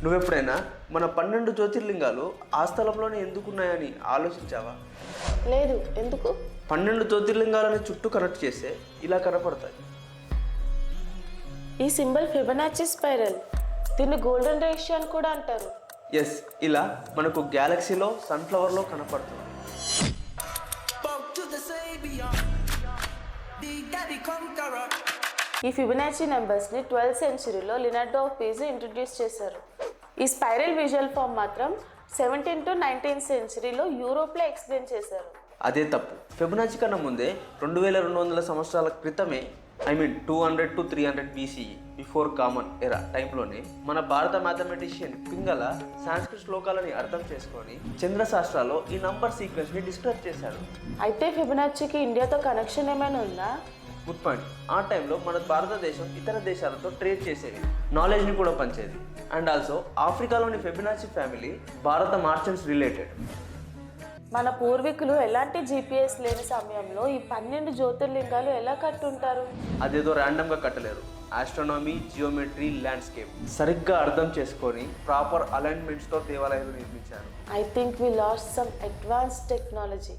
నువ్వెప్పుడైనా మన 12 జ్యోతిర్లింగాలు ఆ స్థలంలోనే ఎందుకున్నాయని ఆలోచించావా? లేదు, ఎందుకు? 12 జ్యోతిర్లింగాలని చుట్టూ కనెక్ట్ చేస్తే ఇలా కనపడతాయి. ఈ సింబల్ ఫిబొనాచి స్పైరల్. దీన్ని గోల్డెన్ రేషియో అని కూడా అంటారు. ఎస్, ఇలా మనకు గ్యాలక్సీలో సన్ఫ్లవర్లో కనపడుతుంది. ఈ ఫిబొనాచి నెంబర్స్ని 12th సెంచరీలో లినార్డో ఆఫ్ పీసా ఇంట్రడ్యూస్ చేశారు. ఈ స్పైరల్ విజువల్ ఫామ్ మాత్రం 17th to 19th సెంచరీలో యూరోప్లో ఎక్స్ప్లెయిన్ చేశారు. అదే తప్పు. ఫిబొనాచి కన్నా ముందే 2200 సంవత్సరాల క్రితమే, 200 to 300 BCE బిఫోర్ కామన్ ఎరా టైంలోనే మన భారత మ్యాథమెటిషియన్ పింగళ సాంస్క్రిట్ శ్లోకాలని అర్థం చేసుకొని చంద్రశాస్త్రాలో ఈ నంబర్ సీక్వెన్స్ని డిస్క్రైబ్ చేశాడు. అయితే ఫిబొనాచికి ఇండియాతో కనెక్షన్ ఏమైనా ఉందా? Good point. ఆ టైంలో మన భారతదేశం ఇతర దేశాలతో ట్రేడ్ చేసేది, నాలెడ్జ్ని కూడా పంచేది. అండ్ ఆల్సో ఆఫ్రికాలోని ఫిబొనాచి ఫ్యామిలీ భారత మార్చెంట్స్ రిలేటెడ్. మన పూర్వీకులు ఎలాంటి GPS లేని సమయంలో ఈ 12 జ్యోతిర్లింగాలు ఎలా కట్టుంటారు? అదేదో ర్యాండమ్గా కట్టలేరు. ఆస్ట్రానమీ, జియోమెట్రీ, ల్యాండ్స్కేప్ సరిగ్గా అర్థం చేసుకొని ప్రాపర్ అలైన్మెంట్స్తో దేవాలయాలు నిర్మించారు. I think we lost some advanced technology.